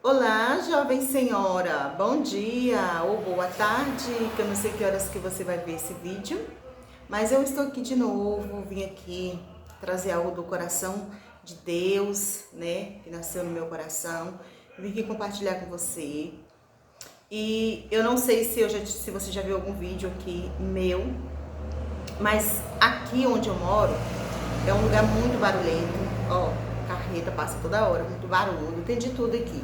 Olá, jovem senhora, bom dia ou boa tarde, que eu não sei que horas que você vai ver esse vídeo, mas eu estou aqui de novo, vim aqui trazer algo do coração de Deus, né, que nasceu no meu coração, vim aqui compartilhar com você. E eu não sei se você já viu algum vídeo aqui meu, mas aqui onde eu moro é um lugar muito barulhento, ó, carreta passa toda hora, muito barulho, tem de tudo aqui,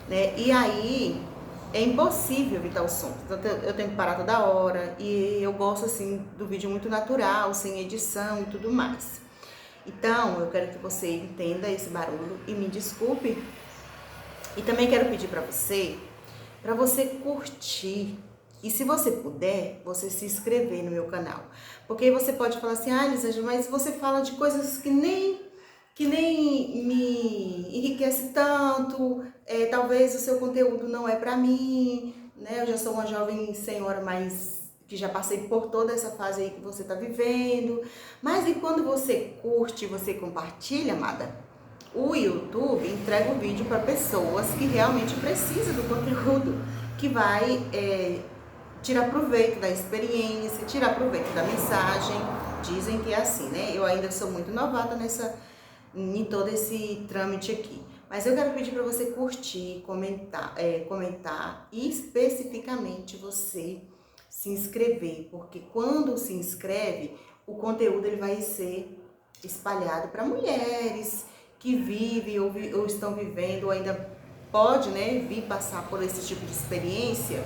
né? E aí é impossível evitar o som. Então, eu tenho que parar toda hora e eu gosto assim do vídeo muito natural, sem edição e tudo mais. Então, eu quero que você entenda esse barulho e me desculpe. E também quero pedir para você curtir. E se você puder, você se inscrever no meu canal. Porque aí você pode falar assim: "Ah, Elisângela, mas você fala de coisas que nem me enriquece tanto, talvez o seu conteúdo não é para mim, né? Eu já sou uma jovem senhora, mas que já passei por toda essa fase aí que você está vivendo. Mas e quando você curte, você compartilha, amada? O YouTube entrega o vídeo para pessoas que realmente precisam do conteúdo, que vai tirar proveito da experiência, tirar proveito da mensagem. Dizem que é assim, né? Eu ainda sou muito novata em todo esse trâmite aqui. Mas eu quero pedir para você curtir, comentar e especificamente você se inscrever, porque quando se inscreve, o conteúdo ele vai ser espalhado para mulheres que vivem ou estão vivendo ou ainda pode, né, vir passar por esse tipo de experiência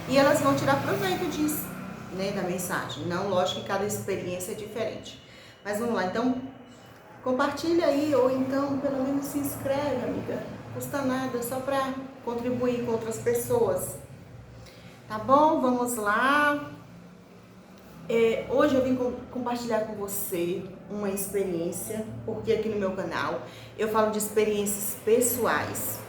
e elas vão tirar proveito disso, né, da mensagem. Não, lógico que cada experiência é diferente. Mas vamos lá, então compartilha aí, ou então pelo menos se inscreve, amiga. Não custa nada, só para contribuir com outras pessoas. Tá bom? Vamos lá. Hoje eu vim compartilhar com você uma experiência, porque aqui no meu canal eu falo de experiências pessoais.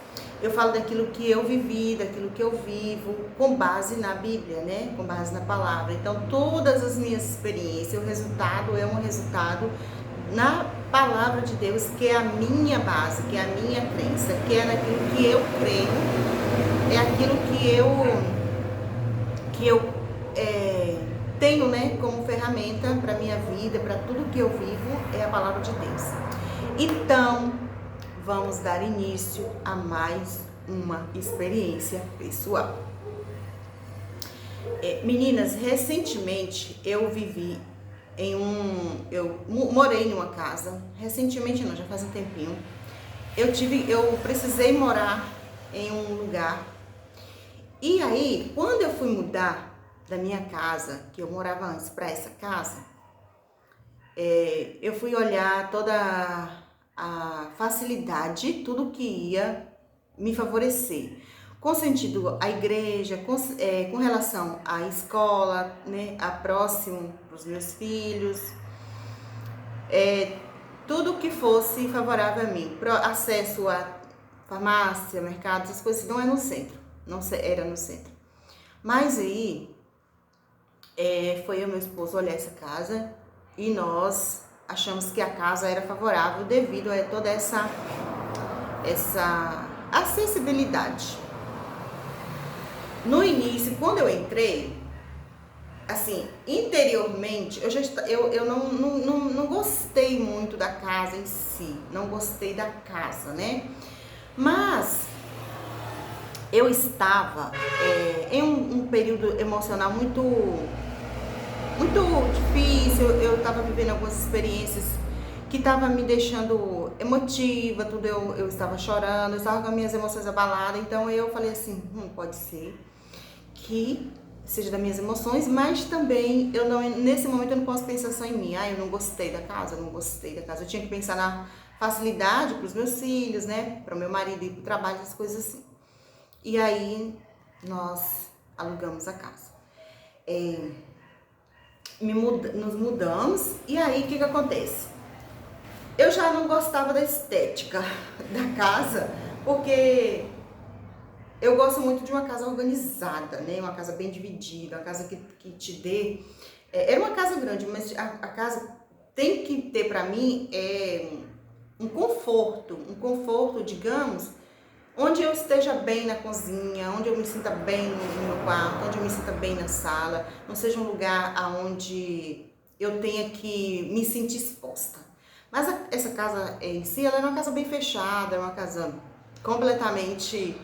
Eu falo daquilo que eu vivi, daquilo que eu vivo, com base na Bíblia, né? Com base na palavra. Então, todas as minhas experiências, o resultado é um resultado na palavra de Deus, que é a minha base, que é a minha crença, que é naquilo que eu creio, é aquilo que eu tenho, né, como ferramenta para minha vida, para tudo que eu vivo, é a palavra de Deus. Então, vamos dar início a mais uma experiência pessoal. Meninas, recentemente eu morei em uma casa, recentemente não, já faz um tempinho. Eu precisei morar em um lugar. E aí, quando eu fui mudar da minha casa, que eu morava antes, para essa casa, eu fui olhar toda a facilidade, tudo que ia me favorecer. Com sentido à igreja, com relação à escola, né, a próximo para os meus filhos, tudo que fosse favorável a mim. Acesso a farmácia, mercado, essas coisas não é no centro, não era no centro. Mas aí, foi eu e meu esposo olhar essa casa e nós achamos que a casa era favorável devido a toda essa acessibilidade. No início, quando eu entrei, assim, interiormente, eu não gostei muito da casa em si, não gostei da casa, né? Mas eu estava em um período emocional muito difícil, eu estava vivendo algumas experiências que estava me deixando emotiva, tudo eu estava chorando, eu estava com as minhas emoções abaladas, então eu falei assim, pode ser que seja das minhas emoções, mas também nesse momento eu não posso pensar só em mim, eu não gostei da casa, eu tinha que pensar na facilidade para os meus filhos, né, para o meu marido ir para o trabalho, essas coisas assim. E aí nós alugamos a casa. Nos mudamos e aí o que acontece? Eu já não gostava da estética da casa, porque eu gosto muito de uma casa organizada, né? Uma casa bem dividida, uma casa que te dê. Era uma casa grande, mas a casa tem que ter para mim um conforto, digamos, onde eu esteja bem na cozinha, onde eu me sinta bem no meu quarto, onde eu me sinta bem na sala, não seja um lugar onde eu tenha que me sentir exposta. Mas essa casa em si, ela é uma casa bem fechada, é uma casa completamente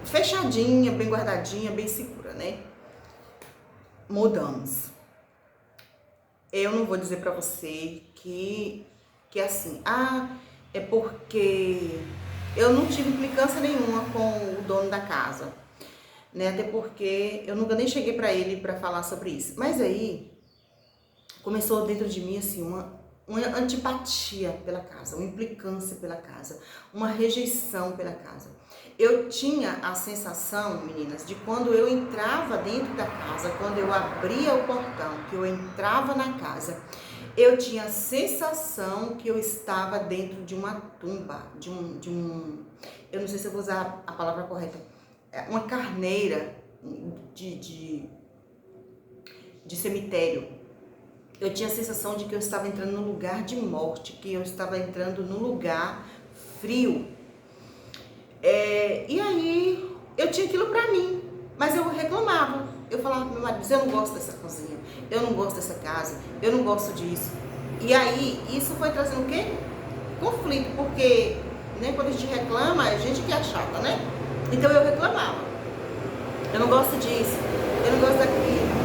fechadinha, bem guardadinha, bem segura, né? Mudamos. Eu não vou dizer pra você que assim, é porque eu não tive implicância nenhuma com o dono da casa, né? Até porque eu nunca nem cheguei pra ele pra falar sobre isso. Mas aí começou dentro de mim assim uma antipatia pela casa, uma implicância pela casa, uma rejeição pela casa. Eu tinha a sensação, meninas, de quando eu entrava dentro da casa, quando eu abria o portão, que eu entrava na casa, eu tinha a sensação que eu estava dentro de uma tumba, eu não sei se eu vou usar a palavra correta, uma carneira de cemitério. Eu tinha a sensação de que eu estava entrando num lugar de morte, que eu estava entrando num lugar frio. E aí eu tinha aquilo pra mim, mas eu reclamava. Eu falava pro meu marido, eu não gosto dessa cozinha, eu não gosto dessa casa, eu não gosto disso. E aí isso foi trazendo o quê? Conflito, porque né, quando a gente reclama, a gente que é chata, né? Então eu reclamava. Eu não gosto disso, eu não gosto daquilo.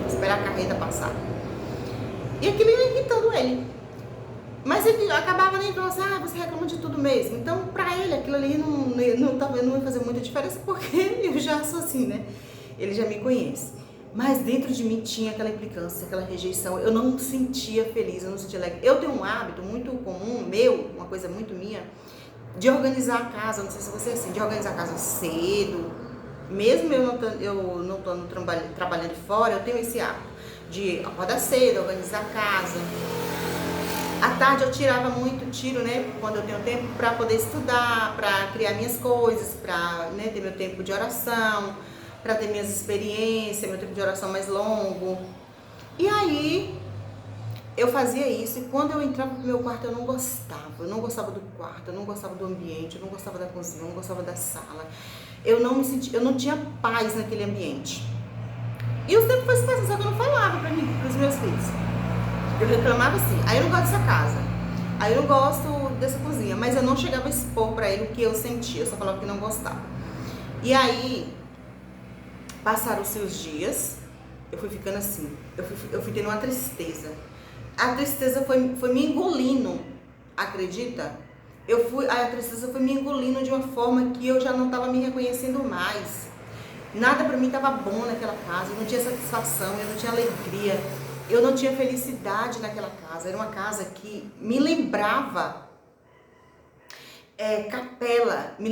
Esperar a carreta passar. E aquilo ia irritando ele. Mas ele acabava nem falando assim, você reclama de tudo mesmo. Então, pra ele, aquilo ali não ia fazer muita diferença, porque eu já sou assim, né? Ele já me conhece. Mas dentro de mim tinha aquela implicância, aquela rejeição. Eu não me sentia feliz, eu não me sentia alegre. Eu tenho um hábito muito comum, meu, uma coisa muito minha, de organizar a casa. Não sei se você é assim, de organizar a casa cedo. Mesmo eu não tô trabalhando fora, eu tenho esse hábito de acordar cedo, organizar a casa. À tarde eu tiro, né, quando eu tenho tempo, para poder estudar, para criar minhas coisas, para né, ter meu tempo de oração, para ter minhas experiências, meu tempo de oração mais longo. E aí eu fazia isso, e quando eu entrava pro meu quarto eu não gostava do quarto, eu não gostava do ambiente, eu não gostava da cozinha, eu não gostava da sala. Eu não tinha paz naquele ambiente. E o tempo foi se passando, só que eu não falava pros meus filhos. Eu reclamava assim, aí eu não gosto dessa casa, aí eu não gosto dessa cozinha, mas eu não chegava a expor pra ele o que eu sentia, eu só falava que não gostava. E aí, passaram-se os dias, eu fui ficando assim, eu fui tendo uma tristeza. A tristeza foi me engolindo, acredita? A tristeza foi me engolindo de uma forma que eu já não estava me reconhecendo mais. Nada pra mim estava bom naquela casa, eu não tinha satisfação, eu não tinha alegria, eu não tinha felicidade naquela casa. Era uma casa que me lembrava capela, me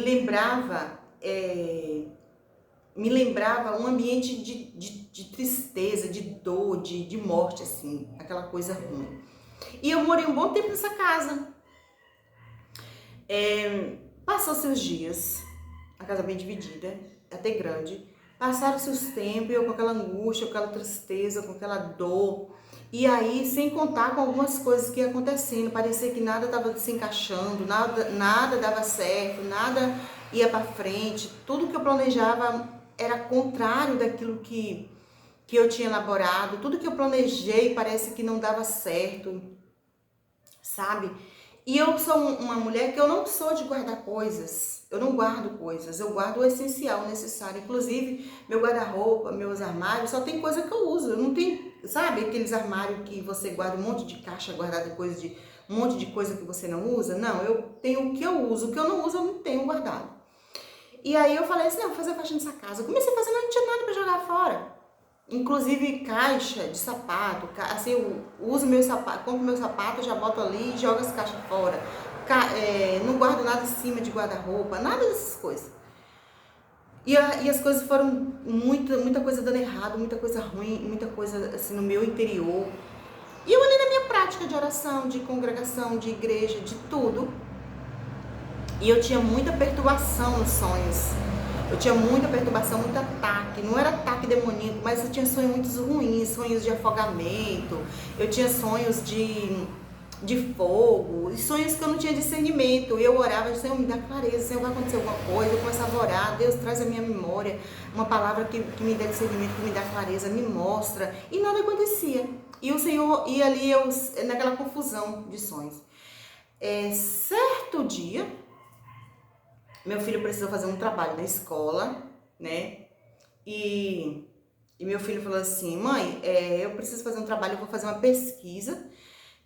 lembrava um ambiente de tristeza, de dor, de morte, assim, aquela coisa ruim. E eu morei um bom tempo nessa casa. Passou-se os dias, a casa bem dividida, até grande. Passaram-se os tempos, eu com aquela angústia, com aquela tristeza, com aquela dor. E aí, sem contar com algumas coisas que iam acontecendo, parecia que nada estava se encaixando, nada dava certo, nada ia para frente. Tudo que eu planejava era contrário daquilo que eu tinha elaborado. Tudo que eu planejei parece que não dava certo, sabe? E eu sou uma mulher que eu não sou de guardar coisas, eu não guardo coisas, eu guardo o essencial, o necessário. Inclusive, meu guarda-roupa, meus armários, só tem coisa que eu uso. Eu não tenho, sabe, aqueles armários que você guarda um monte de caixa guardada, um monte de coisa que você não usa? Não, eu tenho o que eu uso, o que eu não uso eu não tenho guardado. E aí eu falei assim, não, vou fazer faxina nessa casa. Eu comecei a fazer, mas não tinha nada pra jogar fora. Inclusive caixa de sapato, assim, eu uso meu sapato, compro meu sapato, já boto ali e jogo as caixas fora. Não guardo nada em cima de guarda-roupa, nada dessas coisas. E as coisas foram muita coisa dando errado, muita coisa ruim, muita coisa assim no meu interior. E eu ali na minha prática de oração, de congregação, de igreja, de tudo. E eu tinha muita perturbação nos sonhos. Eu tinha muita perturbação, muito ataque. Não era ataque demoníaco, mas eu tinha sonhos muito ruins, sonhos de afogamento. Eu tinha sonhos de de fogo, e sonhos que eu não tinha discernimento. E eu orava, Senhor, me dá clareza, Senhor, vai acontecer alguma coisa. Eu começava a orar, Deus traz a minha memória, uma palavra que me dá discernimento, que me dá clareza, me mostra. E nada acontecia. E o Senhor, e ali eu, naquela confusão de sonhos. Certo dia, meu filho precisou fazer um trabalho na escola, né? E meu filho falou assim, mãe, eu preciso fazer um trabalho, eu vou fazer uma pesquisa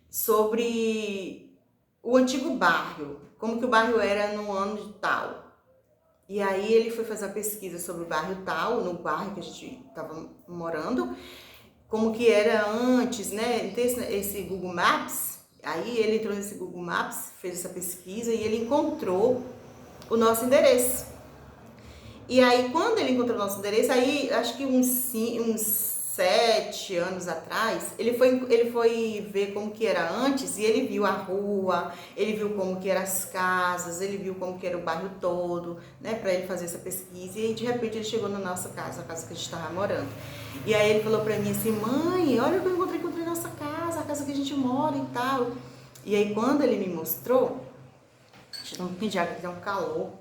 sobre o antigo bairro, como que o bairro era no ano de tal. E aí ele foi fazer a pesquisa sobre o bairro tal, no bairro que a gente estava morando, como que era antes, né? Tem esse Google Maps. Aí ele entrou nesse Google Maps, fez essa pesquisa e ele encontrou o nosso endereço. E aí, quando ele encontrou o nosso endereço, aí acho que uns 7 anos atrás, ele foi ver como que era antes e ele viu a rua, ele viu como que eram as casas, ele viu como que era o bairro todo, né, para ele fazer essa pesquisa. E aí, de repente, ele chegou na nossa casa, a casa que a gente estava morando. E aí ele falou para mim assim, mãe, olha o que eu encontrei nossa casa, a casa que a gente mora e tal. E aí, quando ele me mostrou, deixa eu dar um pouquinho de água, que tem um calor.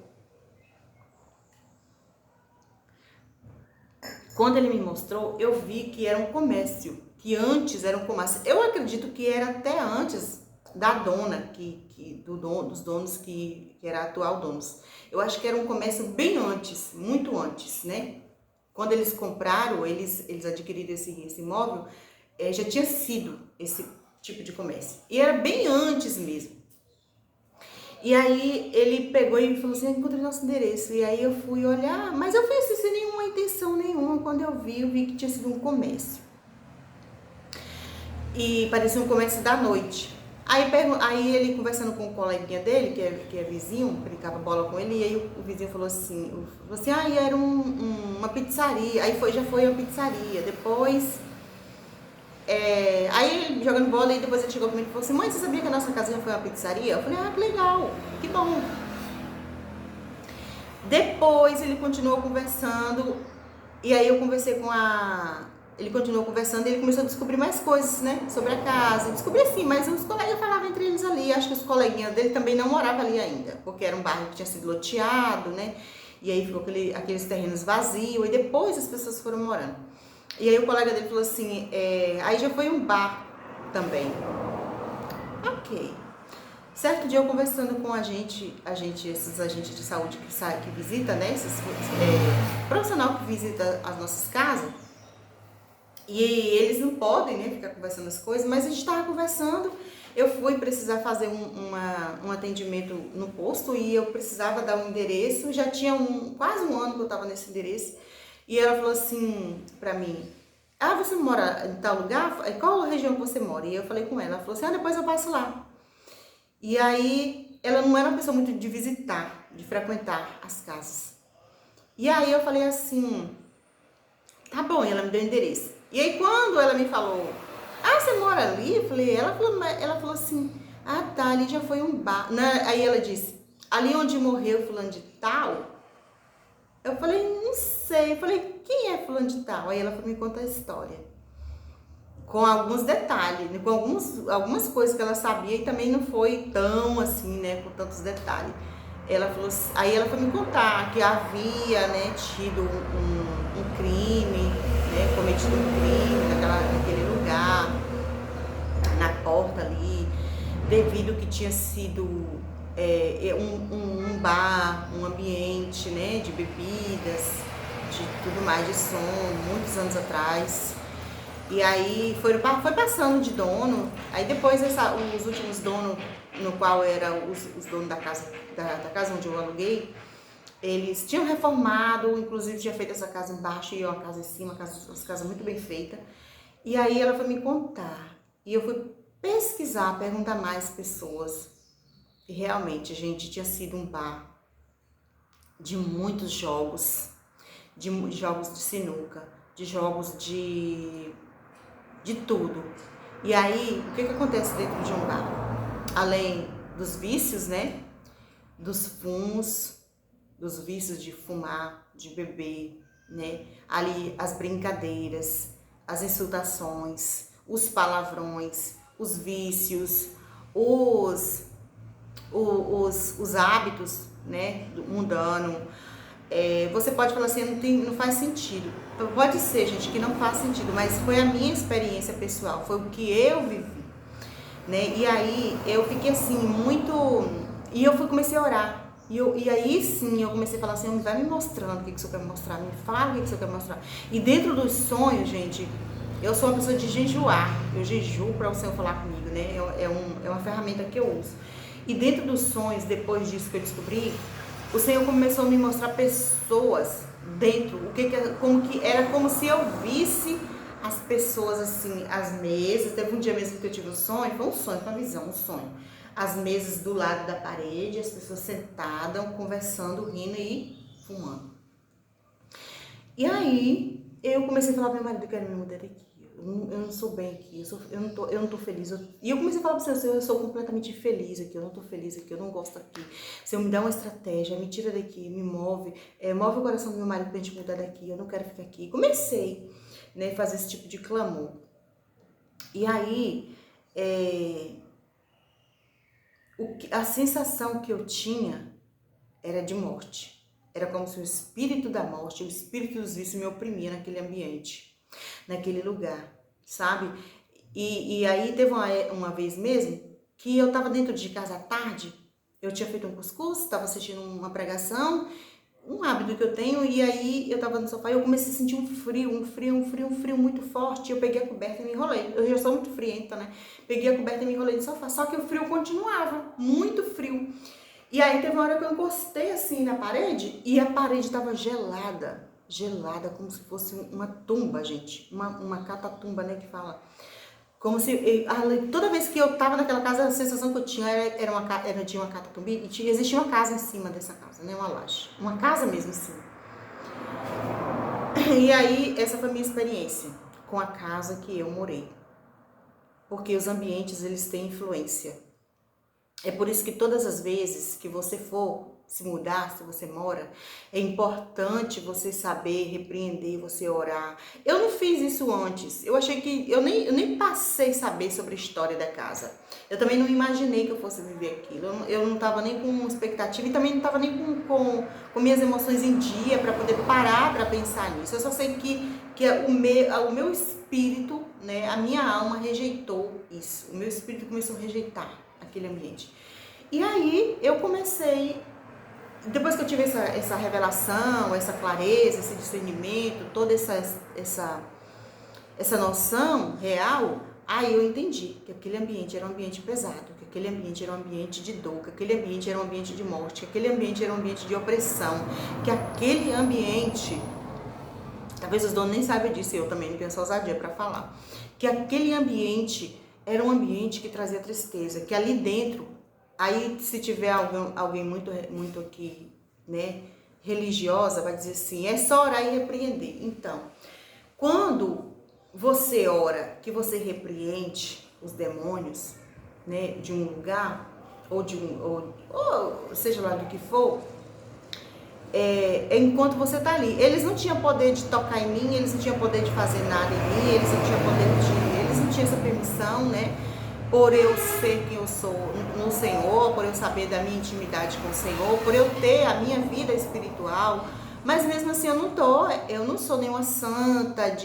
Quando ele me mostrou, eu vi que era um comércio, que antes era um comércio. Eu acredito que era até antes da dona, dos donos que era atual donos. Eu acho que era um comércio bem antes, muito antes, né? Quando eles compraram, eles adquiriram esse imóvel, já tinha sido esse tipo de comércio. E era bem antes mesmo. E aí ele pegou e falou assim, encontrei nosso endereço. E aí eu fui olhar, mas eu fui assim, sem nenhuma intenção nenhuma. Quando eu vi que tinha sido um comércio. E parecia um comércio da noite. Aí ele conversando com um coleguinha dele, que é vizinho, brincava bola com ele, e aí o vizinho falou assim, era uma pizzaria. Aí já foi uma pizzaria. Depois... aí ele jogando bola e depois ele chegou comigo e falou assim, mãe, você sabia que a nossa casa já foi uma pizzaria? Eu falei, que legal, que bom. Depois ele continuou conversando, e aí eu conversei ele continuou conversando e ele começou a descobrir mais coisas, né, sobre a casa. Descobri assim, mas os colegas falavam entre eles ali, acho que os coleguinhas dele também não moravam ali ainda, porque era um bairro que tinha sido loteado, né, e aí ficou aqueles terrenos vazios, e depois as pessoas foram morando. E aí o colega dele falou assim, aí já foi um bar também. Ok. Certo dia eu conversando com esses agentes de saúde que visita, né, esses profissional que visita as nossas casas, e eles não podem, né, ficar conversando as coisas, mas a gente estava conversando, eu fui precisar fazer um atendimento no posto e eu precisava dar um endereço, já tinha quase um ano que eu estava nesse endereço, e ela falou assim pra mim, você mora em tal lugar? Qual região que você mora? E eu falei com ela, ela falou assim, depois eu passo lá. E aí, ela não era uma pessoa muito de visitar, de frequentar as casas. E aí eu falei assim, tá bom, e ela me deu o endereço. E aí quando ela me falou, você mora ali? Eu falei, ela falou assim, tá, ali já foi um bar. Aí ela disse, ali onde morreu fulano de tal? Eu falei, não sei. Eu falei, quem é fulano de tal? Aí ela foi me contar a história. Com alguns detalhes, com algumas coisas que ela sabia e também não foi tão assim, né, com tantos detalhes. Aí ela foi me contar que havia, né, tido um crime, né, cometido um crime naquele lugar, na porta ali, devido que tinha sido um bar, um ambiente, né, de bebidas, de tudo mais, de som, muitos anos atrás. E aí foi passando de dono, aí depois os últimos donos, no qual eram os donos da casa onde eu aluguei, eles tinham reformado, inclusive tinha feito essa casa embaixo e uma casa em cima, uma casa muito bem feita. E aí ela foi me contar, e eu fui pesquisar, perguntar mais pessoas. E realmente, gente, tinha sido um bar de muitos jogos, de jogos de sinuca, de jogos de tudo. E aí, o que acontece dentro de um bar? Além dos vícios, né? Dos fumos, dos vícios de fumar, de beber, né? Ali as brincadeiras, as insultações, os palavrões, os vícios, os, os hábitos, né, do mundano. Você pode falar assim, não faz sentido. Pode ser, gente, que não faz sentido, mas foi a minha experiência pessoal, foi o que eu vivi, né? E aí eu fiquei assim, muito... E eu comecei a orar. E aí sim, eu comecei a falar assim, vai me mostrando o que o Senhor quer me mostrar, me fala o que o Senhor quer me mostrar. E dentro dos sonhos, gente, eu sou uma pessoa de jejuar, eu jejuo para o Senhor falar comigo, né? É uma ferramenta que eu uso. E dentro dos sonhos, depois disso que eu descobri, o Senhor começou a me mostrar pessoas dentro, era como se eu visse as pessoas assim, as mesas. Teve um dia mesmo que eu tive um sonho, foi um sonho, foi uma visão, um sonho. As mesas do lado da parede, as pessoas sentadas, conversando, rindo e fumando. E aí eu comecei a falar pro meu marido, eu quero me mudar daqui. Eu não sou bem aqui, eu não tô feliz. E eu comecei a falar pra você, eu sou completamente infeliz aqui, eu não tô feliz aqui, eu não gosto aqui. Senhor, me dá uma estratégia, me tira daqui, me move, move o coração do meu marido pra gente mudar daqui, eu não quero ficar aqui. Comecei, né, a fazer esse tipo de clamor. E aí, a sensação que eu tinha era de morte. Era como se o espírito da morte, o espírito dos vícios me oprimia naquele ambiente, naquele lugar, sabe? E aí teve uma vez mesmo que eu tava dentro de casa à tarde, eu tinha feito um cuscuz, tava assistindo uma pregação, um hábito que eu tenho, e aí eu tava no sofá e eu comecei a sentir um frio muito forte. Eu peguei a coberta e me enrolei. Eu já sou muito frienta, né? Peguei a coberta e me enrolei no sofá, só que o frio continuava, muito frio. E aí teve uma hora que eu encostei assim na parede e a parede tava gelada, como se fosse uma tumba, gente, uma catatumba, né, que fala. Como se, toda vez que eu tava naquela casa, a sensação que eu tinha tinha uma catatumba e existia uma casa em cima dessa casa, né, uma laje, uma casa mesmo em cima. E aí, essa foi a minha experiência com a casa que eu morei. Porque os ambientes, eles têm influência. É por isso que todas as vezes que você for se mudar, se você mora, é importante você saber repreender, você orar. Eu não fiz isso antes. Eu achei que... Eu nem passei a saber sobre a história da casa. Eu também não imaginei que eu fosse viver aquilo. Eu não estava nem com expectativa e também não estava nem com minhas emoções em dia para poder parar para pensar nisso. Eu só sei que o meu espírito, né, a minha alma rejeitou isso. O meu espírito começou a rejeitar aquele ambiente. E aí eu comecei, depois que eu tive essa revelação, essa clareza, esse discernimento, toda essa noção real, aí eu entendi que aquele ambiente era um ambiente pesado, que aquele ambiente era um ambiente de dor, que aquele ambiente era um ambiente de morte, que aquele ambiente era um ambiente de opressão, que aquele ambiente, talvez os donos nem saibam disso, eu também não tenho essa ousadia para falar, que aquele ambiente era um ambiente que trazia tristeza, que ali dentro, aí se tiver alguém muito aqui, né, religiosa, vai dizer assim, é só orar e repreender. Então, quando você ora, que você repreende os demônios, né, de um lugar, ou seja lá do que for, enquanto você está ali. Eles não tinham poder de tocar em mim, eles não tinham poder de fazer nada em mim, eles não tinham essa permissão, né? Por eu ser quem eu sou no Senhor, por eu saber da minha intimidade com o Senhor, por eu ter a minha vida espiritual, mas mesmo assim eu não sou nenhuma santa,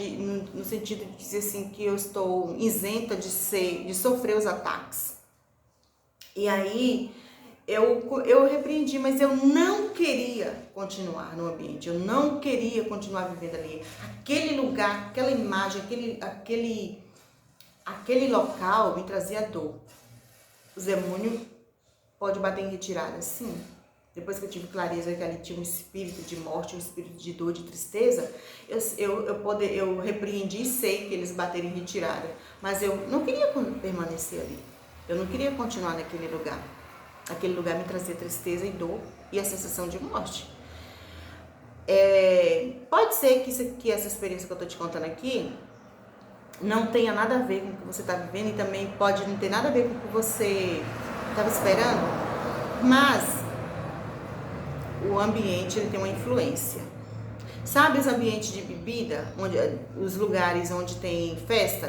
no sentido de dizer assim que eu estou isenta de sofrer os ataques. E aí eu repreendi, mas eu não queria continuar no ambiente, eu não queria continuar vivendo ali. Aquele lugar, aquela imagem, aquele local me trazia dor. O demônio pode bater em retirada, sim. Depois que eu tive clareza que ali tinha um espírito de morte, um espírito de dor, de tristeza, eu repreendi e sei que eles bateram em retirada. Mas eu não queria permanecer ali. Eu não queria continuar naquele lugar. Aquele lugar me trazia tristeza e dor e a sensação de morte. Pode ser que essa experiência que eu estou te contando aqui não tenha nada a ver com o que você está vivendo e também pode não ter nada a ver com o que você estava esperando, mas o ambiente ele tem uma influência. Sabe os ambientes de bebida, os lugares onde tem festa,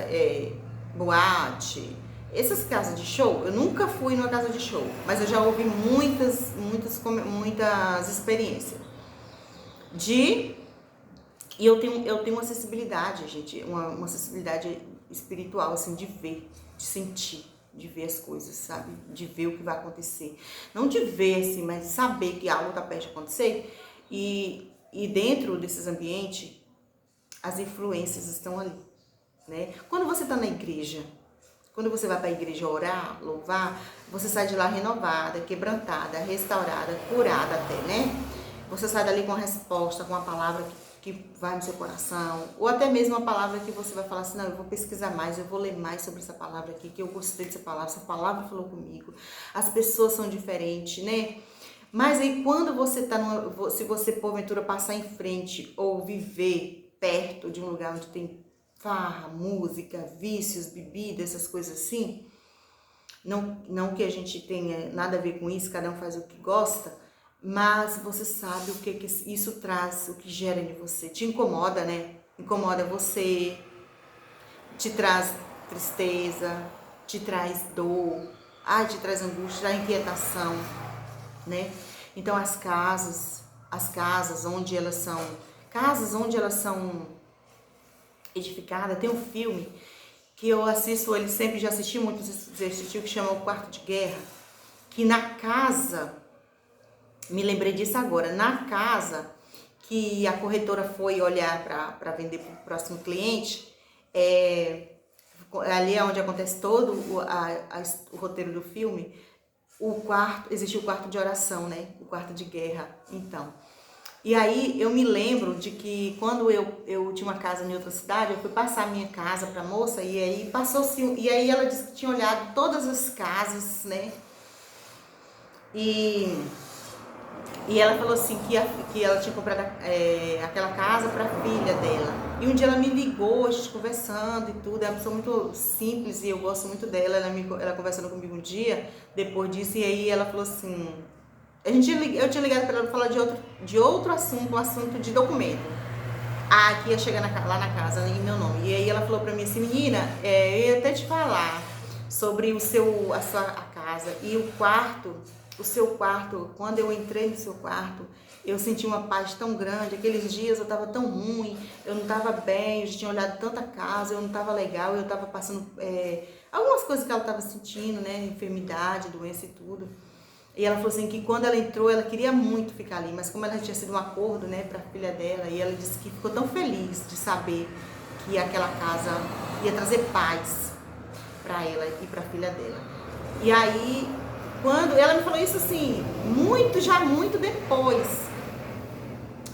boate, Essas casas de show, eu nunca fui numa casa de show, mas eu já ouvi muitas experiências de... E eu tenho uma sensibilidade, gente, uma sensibilidade espiritual, assim, de ver, de sentir, de ver as coisas, sabe? De ver o que vai acontecer. Não de ver, assim, mas de saber que algo tá perto de acontecer. E dentro desses ambientes, as influências estão ali, né? Quando você tá na igreja, quando você vai para a igreja orar, louvar, você sai de lá renovada, quebrantada, restaurada, curada até, né? Você sai dali com a resposta, com a palavra que vai no seu coração, ou até mesmo uma palavra que você vai falar assim, não, eu vou pesquisar mais, eu vou ler mais sobre essa palavra aqui, que eu gostei dessa palavra, essa palavra falou comigo. As pessoas são diferentes, né? Mas aí quando você tá se você porventura passar em frente ou viver perto de um lugar onde tem farra, música, vícios, bebida, essas coisas assim, não que a gente tenha nada a ver com isso, cada um faz o que gosta, mas você sabe o que isso traz, o que gera em você. Te incomoda, né? Incomoda você, te traz tristeza, te traz dor, te traz angústia, traz inquietação, né? Então as casas onde elas são edificadas, tem um filme que eu assisto, ele sempre já assisti muito, assistiu, que chama O Quarto de Guerra, que na casa, me lembrei disso agora, na casa que a corretora foi olhar para vender para o próximo cliente, ali é onde acontece todo o roteiro do filme, existe o quarto de oração, né? O quarto de guerra, então. E aí eu me lembro de que quando eu tinha uma casa em outra cidade, eu fui passar a minha casa para a moça e aí e aí ela disse que tinha olhado todas as casas, né? E ela falou assim que ela tinha comprado aquela casa para a filha dela. E um dia ela me ligou, a gente conversando e tudo. É uma pessoa muito simples e eu gosto muito dela. Ela conversando comigo um dia depois disso. E aí ela falou assim... eu tinha ligado para ela falar de outro assunto, um assunto de documento. Que ia chegar lá na casa em meu nome. E aí ela falou para mim assim, menina, eu ia até te falar sobre a sua casa e o seu quarto. Quando eu entrei no seu quarto, eu senti uma paz tão grande. Aqueles dias eu estava tão ruim, eu não estava bem, eu já tinha olhado tanta casa, eu não estava legal, eu estava passando algumas coisas que ela estava sentindo, né, enfermidade, doença e tudo. E ela falou assim que quando ela entrou, ela queria muito ficar ali, mas como ela tinha sido um acordo, né, para a filha dela, e ela disse que ficou tão feliz de saber que aquela casa ia trazer paz para ela e para a filha dela. E aí, quando ela me falou isso assim, muito depois,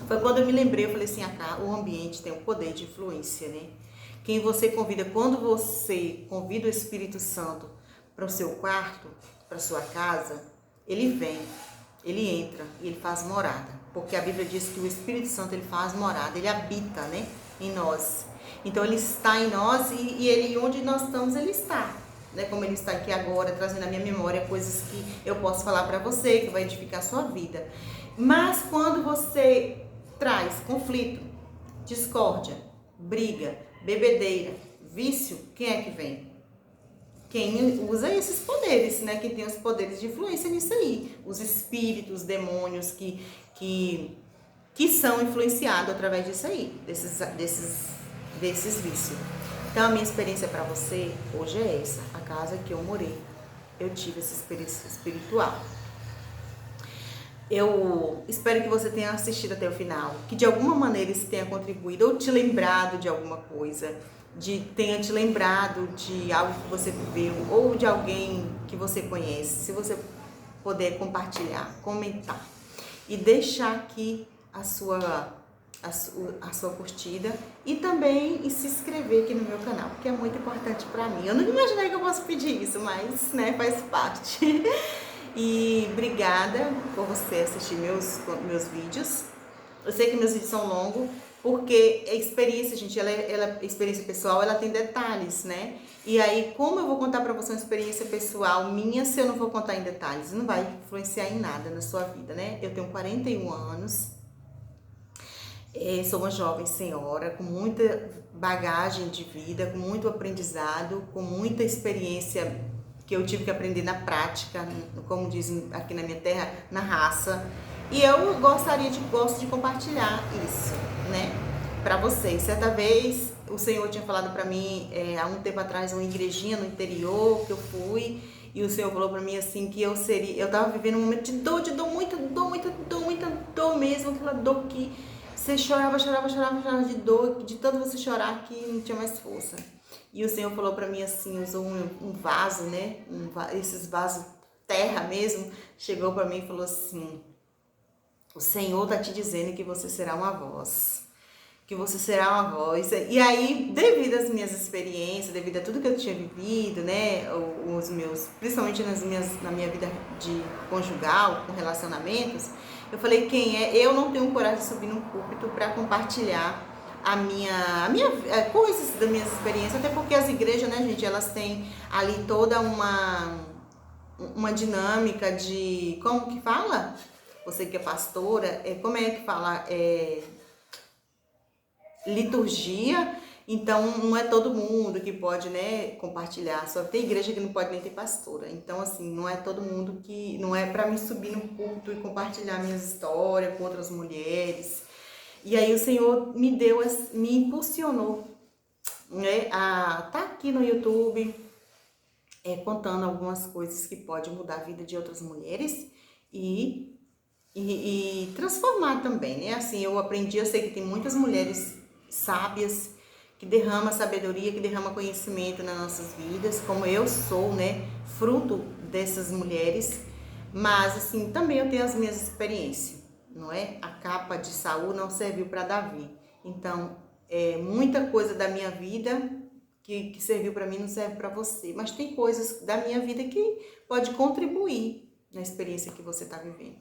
foi quando eu me lembrei, eu falei assim, o ambiente tem um poder de influência, né? Quem você convida, quando você convida o Espírito Santo para o seu quarto, para sua casa, ele vem, ele entra e ele faz morada. Porque a Bíblia diz que o Espírito Santo, ele faz morada, ele habita, né, em nós. Então ele está em nós e ele, onde nós estamos, ele está. Né, como ele está aqui agora, trazendo na minha memória coisas que eu posso falar para você, que vai edificar a sua vida. Mas quando você traz conflito, discórdia, briga, bebedeira, vício, quem é que vem? Quem usa esses poderes, né? Quem tem os poderes de influência nisso aí. Os espíritos, os demônios que são influenciados através disso aí, desses vícios. Então a minha experiência para você hoje é essa. A casa que eu morei, eu tive essa experiência espiritual. Eu espero que você tenha assistido até o final, que de alguma maneira isso tenha contribuído ou te lembrado de alguma coisa, tenha te lembrado de algo que você viveu ou de alguém que você conhece. Se você puder compartilhar, comentar e deixar aqui a sua curtida e também se inscrever aqui no meu canal, que é muito importante para mim. Eu não imaginei que eu posso pedir isso, mas né, faz parte. E obrigada por você assistir meus vídeos. Eu sei que meus vídeos são longos, porque a experiência, gente, experiência pessoal, ela tem detalhes, né? E aí, como eu vou contar pra você uma experiência pessoal minha, se eu não vou contar em detalhes? Não vai influenciar em nada na sua vida, né? Eu tenho 41 anos. Sou uma jovem senhora com muita bagagem de vida, com muito aprendizado, com muita experiência que eu tive que aprender na prática, como dizem aqui na minha terra, na raça. E eu gosto de compartilhar isso, né, para vocês. Certa vez o Senhor tinha falado para mim, há um tempo atrás, uma igrejinha no interior que eu fui, e o Senhor falou para mim assim que eu tava vivendo um momento de dor, muita dor mesmo, aquela dor que você chorava de dor, de tanto você chorar que não tinha mais força. E o Senhor falou para mim assim, usou um vaso, né? Esses vasos terra mesmo, chegou para mim e falou assim: o Senhor tá te dizendo que você será uma voz. Que você será uma voz. E aí, devido às minhas experiências, devido a tudo que eu tinha vivido, né? Principalmente na minha vida de conjugal, com relacionamentos, eu falei, eu não tenho coragem de subir num púlpito para compartilhar coisas das minhas experiências, até porque as igrejas, né, gente, elas têm ali toda uma dinâmica de, como que fala? Você que é pastora, como é que fala? Liturgia, então não é todo mundo que pode, né, compartilhar, só tem igreja que não pode nem ter pastora, então assim, não é todo mundo que, não é para mim subir no púlpito e compartilhar minhas histórias com outras mulheres. E aí o Senhor me impulsionou, né, a tá aqui no YouTube, contando algumas coisas que podem mudar a vida de outras mulheres e transformar também, né? Assim, eu sei que tem muitas mulheres sábias que derramam sabedoria, que derramam conhecimento nas nossas vidas, como eu sou, né? Fruto dessas mulheres, mas assim, também eu tenho as minhas experiências, não é? A capa de Saul não serviu para Davi, então muita coisa da minha vida que serviu para mim não serve para você, mas tem coisas da minha vida que pode contribuir na experiência que você está vivendo,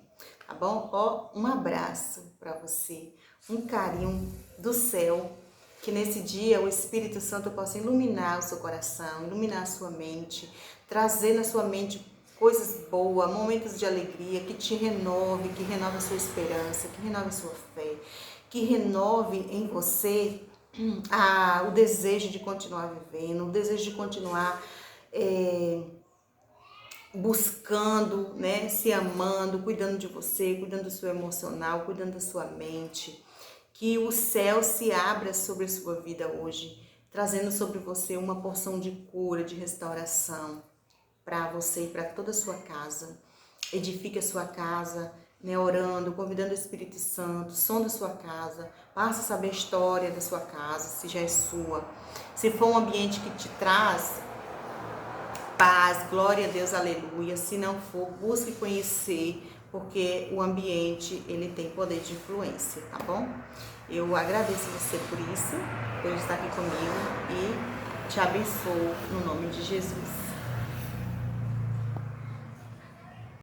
tá bom? Ó, um abraço para você, um carinho do céu, que nesse dia o Espírito Santo possa iluminar o seu coração, iluminar a sua mente, trazer na sua mente coisas boas, momentos de alegria, que te renove, que renove a sua esperança, que renove a sua fé, que renove em você o desejo de continuar vivendo, o desejo de continuar buscando, né, se amando, cuidando de você, cuidando do seu emocional, cuidando da sua mente. Que o céu se abra sobre a sua vida hoje, trazendo sobre você uma porção de cura, de restauração para você e para toda a sua casa. Edifique a sua casa, né, orando, convidando o Espírito Santo, som da sua casa, passa a saber a história da sua casa, se já é sua. Se for um ambiente que te traz paz, glória a Deus, aleluia. Se não for, busque conhecer, porque o ambiente, ele tem poder de influência, tá bom? Eu agradeço você por isso, por estar aqui comigo e te abençoo no nome de Jesus.